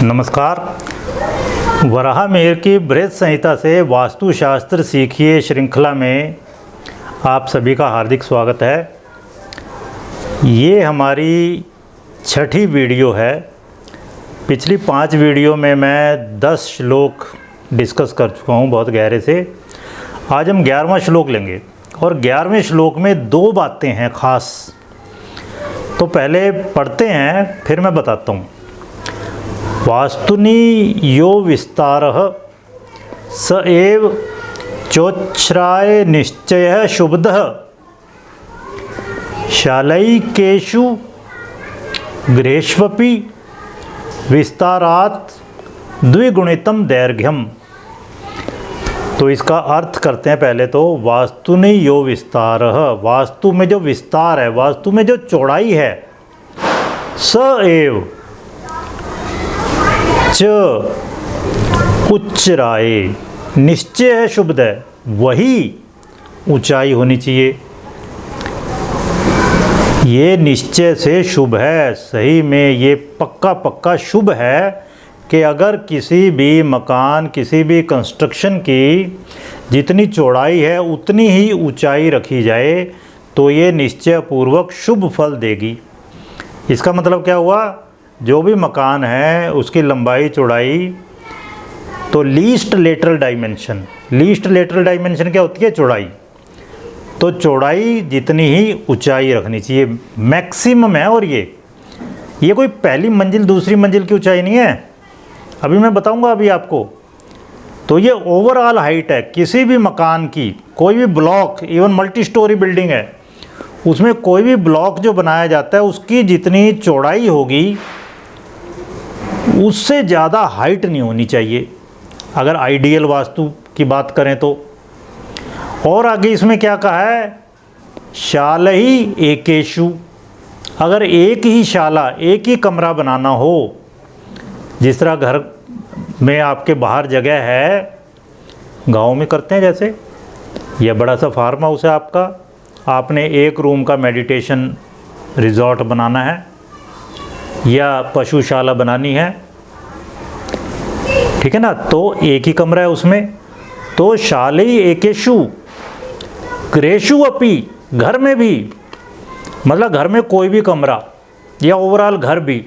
नमस्कार। वराह मिहिर की बृहत संहिता से वास्तुशास्त्र सीखिए श्रृंखला में आप सभी का हार्दिक स्वागत है। ये हमारी छठी वीडियो है। पिछली 5 वीडियो में मैं 10 श्लोक डिस्कस कर चुका हूँ बहुत गहरे से। आज हम 11वां श्लोक लेंगे और 11वें श्लोक में 2 बातें हैं ख़ास। तो पहले पढ़ते हैं फिर मैं बताता हूँ। वास्तुनि यो विस्तारः स एव चोच्छ्राय निश्चयः शुभदः शालैकेषु गृहेष्वपि विस्तारात् द्विगुणितं दैर्घ्यम्। तो इसका अर्थ करते हैं पहले तो। वास्तुनि यो विस्तारः, वास्तु में जो विस्तार है, वास्तु में जो चौड़ाई है, स एव च उच्चराय निश्चय है शुभद है, वही ऊंचाई होनी चाहिए। ये निश्चय से शुभ है, सही में ये पक्का शुभ है कि अगर किसी भी मकान, किसी भी कंस्ट्रक्शन की जितनी चौड़ाई है उतनी ही ऊंचाई रखी जाए तो ये निश्चय पूर्वक शुभ फल देगी। इसका मतलब क्या हुआ? जो भी मकान है उसकी लंबाई चौड़ाई, तो least lateral dimension, least lateral dimension क्या होती है? चौड़ाई। तो चौड़ाई जितनी ही ऊंचाई रखनी चाहिए, मैक्सिमम है। और ये कोई पहली मंजिल दूसरी मंजिल की ऊंचाई नहीं है, अभी मैं बताऊंगा अभी आपको। तो ये ओवरऑल हाइट है किसी भी मकान की। कोई भी block, even multi storey building है, उसमें कोई भी ब्लॉक जो बनाया जाता है उसकी जितनी चौड़ाई होगी उससे ज़्यादा हाइट नहीं होनी चाहिए, अगर आइडियल वास्तु की बात करें तो। और आगे इसमें क्या कहा है? शालहि एकेषु, अगर एक ही शाला, एक ही कमरा बनाना हो, जिस तरह घर में आपके बाहर जगह है, गांव में करते हैं जैसे, यह बड़ा सा फार्म हाउस है आपका, आपने एक रूम का मेडिटेशन रिजॉर्ट बनाना है या पशुशाला बनानी है, ठीक है ना, तो एक ही कमरा है उसमें। तो शालि एकेषु गृहेषु अपि, घर में भी, मतलब घर में कोई भी कमरा या ओवरऑल घर भी,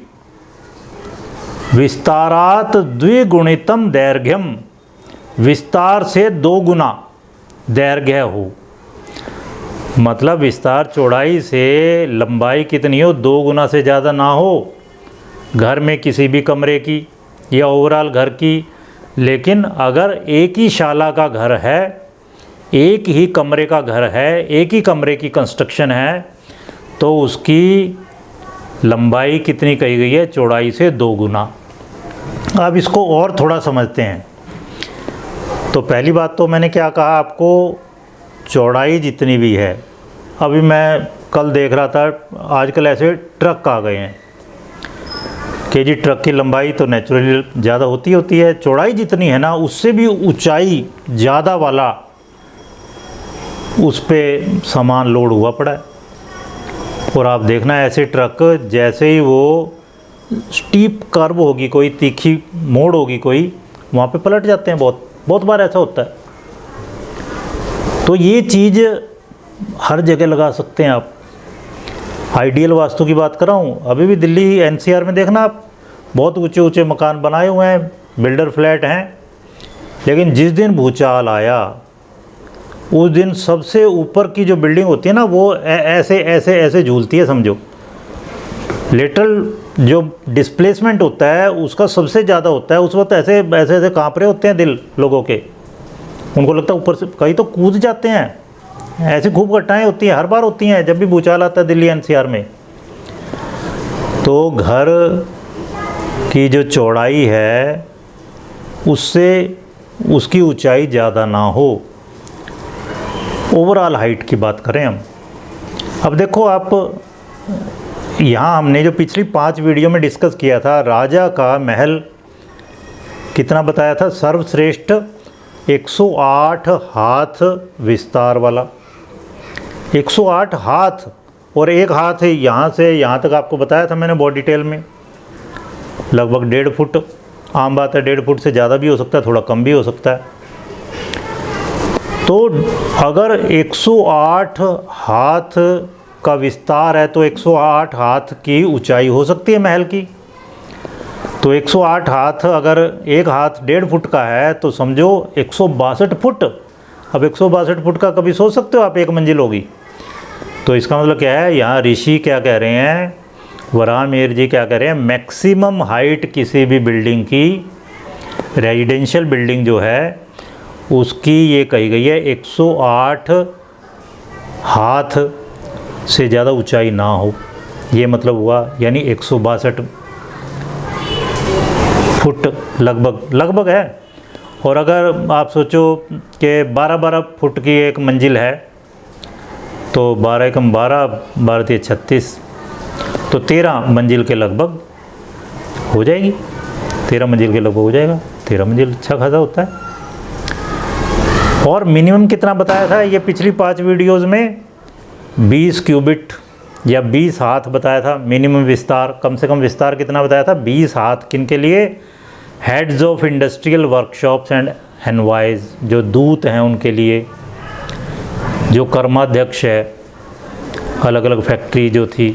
विस्तारात द्विगुणितम दैर्घ्यम, विस्तार से 2 गुना दैर्घ्य हो। मतलब विस्तार चौड़ाई से लंबाई कितनी हो? 2 गुना से ज़्यादा ना हो, घर में किसी भी कमरे की या ओवरऑल घर की। लेकिन अगर एक ही शाला का घर है, एक ही कमरे का घर है, एक ही कमरे की कंस्ट्रक्शन है, तो उसकी लंबाई कितनी कही गई है? चौड़ाई से 2 गुना। अब इसको और थोड़ा समझते हैं। तो पहली बात तो मैंने क्या कहा आपको? चौड़ाई जितनी भी है, अभी मैं कल देख रहा था, आजकल ऐसे ट्रक आ गए हैं कि जी ट्रक की लंबाई तो नेचुरली ज़्यादा होती है, चौड़ाई जितनी है ना उससे भी ऊंचाई ज़्यादा वाला उस पर सामान लोड हुआ पड़ा है। और आप देखना ऐसे ट्रक, जैसे ही वो स्टीप कर्व होगी, कोई तीखी मोड़ होगी कोई, वहाँ पे पलट जाते हैं। बहुत बार ऐसा होता है। तो ये चीज़ हर जगह लगा सकते हैं आप। आइडियल वास्तु की बात कर रहा हूँ। अभी भी दिल्ली एनसीआर में देखना आप, बहुत ऊंचे मकान बनाए हुए हैं, बिल्डर फ्लैट हैं, लेकिन जिस दिन भूचाल आया उस दिन सबसे ऊपर की जो बिल्डिंग होती है ना, वो ऐसे झूलती है, समझो। लेटरल जो डिस्प्लेसमेंट होता है उसका सबसे ज़्यादा होता है। उस वक्त ऐसे काँप रहे होते हैं दिल लोगों के, उनको लगता है ऊपर से कहीं तो कूद जाते हैं। ऐसी खूब घटनाएं होती हैं, हर बार होती हैं जब भी भूचाल आता है दिल्ली एनसीआर में। तो घर की जो चौड़ाई है उससे उसकी ऊंचाई ज़्यादा ना हो, ओवरऑल हाइट की बात करें हम। अब देखो आप, यहाँ हमने जो पिछली 5 वीडियो में डिस्कस किया था, राजा का महल कितना बताया था? सर्वश्रेष्ठ 108 हाथ विस्तार वाला, 108 हाथ। और एक हाथ है यहाँ से यहाँ तक, आपको बताया था मैंने बहुत डिटेल में। लगभग 1.5 फुट, आम बात है 1.5 फुट से ज़्यादा भी हो सकता है, थोड़ा कम भी हो सकता है। तो अगर 108 हाथ का विस्तार है तो 108 हाथ की ऊंचाई हो सकती है महल की। तो 108 हाथ, अगर एक हाथ 1.5 फुट का है तो समझो 162 फुट। अब 162 फुट का कभी सोच सकते हो आप एक मंजिल होगी? तो इसका मतलब क्या है, यहाँ ऋषि क्या कह रहे हैं, वराहमिहिर जी क्या कह रहे हैं, मैक्सिमम हाइट किसी भी बिल्डिंग की, रेजिडेंशियल बिल्डिंग जो है उसकी ये कही गई है 108 हाथ से ज़्यादा ऊंचाई ना हो। ये मतलब हुआ, यानी 162 फुट लगभग है। और अगर आप सोचो कि 12-12 फुट की एक मंजिल है तो 12 एकम 12, 12 तिया 36, तो 13 मंजिल के लगभग हो जाएगी, 13 मंजिल के लगभग हो जाएगा। 13 मंजिल अच्छा खासा होता है। और मिनिमम कितना बताया था ये पिछली 5 वीडियोज़ में, 20 क्यूबिट या 20 हाथ बताया था मिनिमम विस्तार। कम से कम विस्तार कितना बताया था? 20 हाथ। किन के लिए? Heads of industrial workshops and envoys, जो दूत हैं उनके लिए, जो कर्माध्यक्ष है, अलग अलग फैक्ट्री जो थी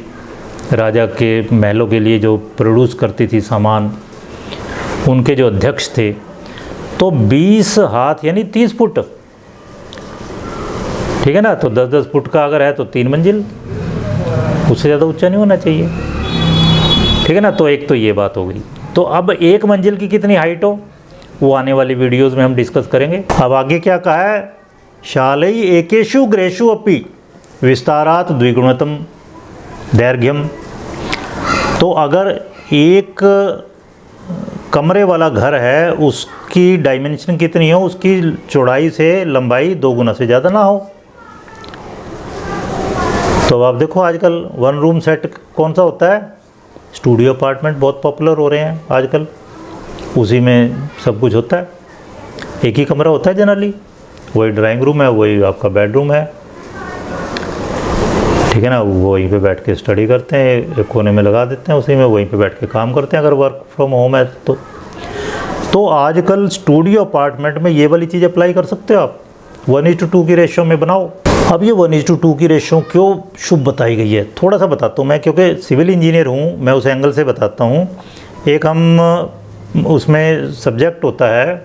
राजा के महलों के लिए जो प्रोड्यूस करती थी सामान, उनके जो अध्यक्ष थे। तो 20 हाथ यानी 30 फुट, ठीक है ना। तो 10-10 फुट का अगर है तो 3 मंजिल, उससे ज़्यादा ऊंचा नहीं होना चाहिए, ठीक है ना। तो एक तो ये बात हो गई। तो अब एक मंजिल की कितनी हाइट हो वो आने वाली वीडियोस में हम डिस्कस करेंगे। अब आगे क्या कहा है, शालई एकेषु गृहेषु अपि विस्तारात द्विगुणतम दैर्घ्यम। तो अगर एक कमरे वाला घर है उसकी डायमेंशन कितनी हो, उसकी चौड़ाई से लंबाई 2 गुना से ज़्यादा ना हो। तो आप देखो आजकल 1 रूम सेट कौन सा होता है, स्टूडियो अपार्टमेंट बहुत पॉपुलर हो रहे हैं आजकल, उसी में सब कुछ होता है। एक ही कमरा होता है जनरली, वही ड्राइंग रूम है, वही आपका बेडरूम है, ठीक है ना। वो वहीं पे बैठ के स्टडी करते हैं, एक कोने में लगा देते हैं, उसी में वहीं पे बैठ के काम करते हैं अगर वर्क फ्रॉम होम है तो आजकल स्टूडियो अपार्टमेंट में ये वाली चीज़ अप्लाई कर सकते हो आप, 1:2 की रेशो में बनाओ। अब ये 1:2 की रेशो क्यों शुभ बताई गई है, थोड़ा सा बताता हूँ मैं, क्योंकि सिविल इंजीनियर हूँ मैं, उस एंगल से बताता हूँ। एक हम उसमें सब्जेक्ट होता है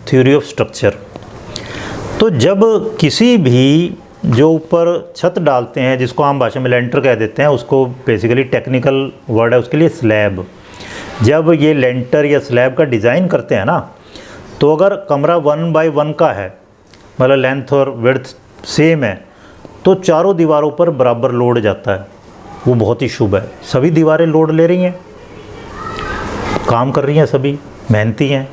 थ्योरी ऑफ स्ट्रक्चर। तो जब किसी भी जो ऊपर छत डालते हैं, जिसको आम भाषा में लेंटर कह देते हैं, उसको बेसिकली टेक्निकल वर्ड है उसके लिए स्लैब। जब ये लेंटर या स्लैब का डिज़ाइन करते हैं ना, तो अगर कमरा 1x1 का है, मतलब लेंथ और विड्थ सेम है, तो चारों दीवारों पर बराबर लोड जाता है, वो बहुत ही शुभ है। सभी दीवारें लोड ले रही हैं, काम कर रही हैं, सभी मेहनती हैं,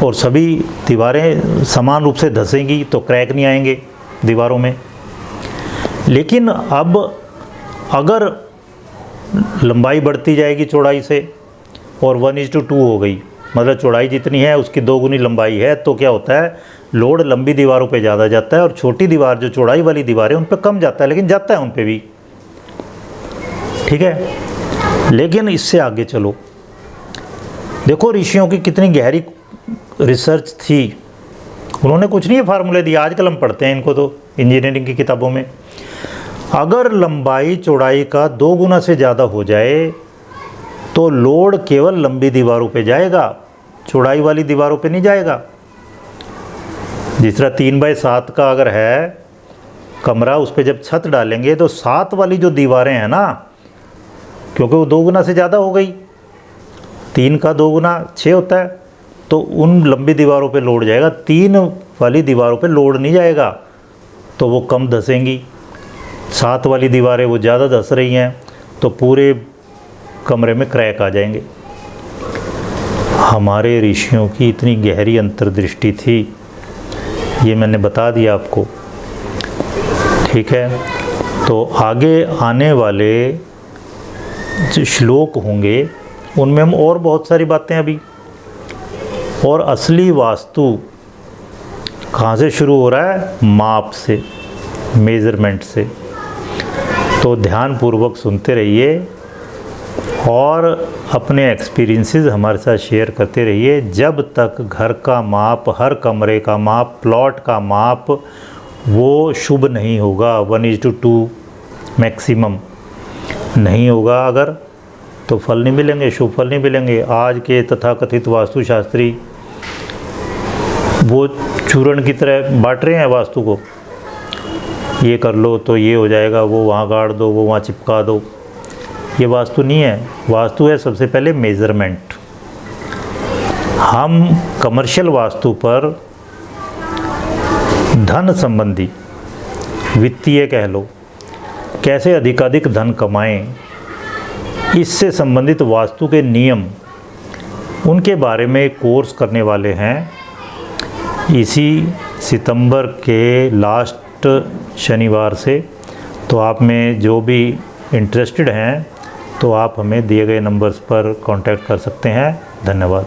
और सभी दीवारें समान रूप से धंसेंगी तो क्रैक नहीं आएंगे दीवारों में। लेकिन अब अगर लंबाई बढ़ती जाएगी चौड़ाई से और 1:2 हो गई, मतलब चौड़ाई जितनी है उसकी 2 गुनी लंबाई है, तो क्या होता है, लोड लंबी दीवारों पे ज़्यादा जाता है और छोटी दीवार जो चौड़ाई वाली दीवार है उन पे कम जाता है, लेकिन जाता है उन पे भी, ठीक है। लेकिन इससे आगे चलो, देखो ऋषियों की कितनी गहरी रिसर्च थी। उन्होंने कुछ नहीं फार्मूले दिए, आजकल हम पढ़ते हैं इनको तो इंजीनियरिंग की किताबों में। अगर लंबाई चौड़ाई का 2 गुना से ज़्यादा हो जाए तो लोड केवल लंबी दीवारों पे जाएगा, चौड़ाई वाली दीवारों पे नहीं जाएगा। जिस तरह 3x7 का अगर है कमरा, उस पर जब छत डालेंगे तो 7 वाली जो दीवारें हैं ना, क्योंकि वो 2 गुना से ज़्यादा हो गई, 3 का 2 गुना 6 होता है, तो उन लंबी दीवारों पे लोड जाएगा, 3 वाली दीवारों पे लोड नहीं जाएगा, तो वो कम धंसेंगी। 7 वाली दीवारें वो ज़्यादा धंस रही हैं, तो पूरे कमरे में क्रैक आ जाएंगे। हमारे ऋषियों की इतनी गहरी अंतर्दृष्टि थी, ये मैंने बता दिया आपको, ठीक है। तो आगे आने वाले जो श्लोक होंगे उनमें हम और बहुत सारी बातें अभी, और असली वास्तु कहाँ से शुरू हो रहा है, माप से, मेज़रमेंट से। तो ध्यानपूर्वक सुनते रहिए और अपने एक्सपीरियंसेस हमारे साथ शेयर करते रहिए। जब तक घर का माप, हर कमरे का माप, प्लॉट का माप वो शुभ नहीं होगा, 1:2 मैक्सिमम नहीं होगा अगर, तो फल नहीं मिलेंगे, शुभ फल नहीं मिलेंगे। आज के तथाकथित वास्तुशास्त्री वो चूर्ण की तरह बांट रहे हैं वास्तु को, ये कर लो तो ये हो जाएगा, वो वहाँ गाड़ दो, वो वहाँ चिपका दो। ये वास्तु नहीं है। वास्तु है सबसे पहले मेज़रमेंट। हम कमर्शियल वास्तु पर धन संबंधी, वित्तीय कह लो, कैसे अधिकाधिक धन कमाएं, इससे संबंधित वास्तु के नियम, उनके बारे में कोर्स करने वाले हैं। इसी सितंबर के लास्ट शनिवार से। तो आप में जो भी इंटरेस्टेड हैं तो आप हमें दिए गए नंबर्स पर कांटेक्ट कर सकते हैं। धन्यवाद।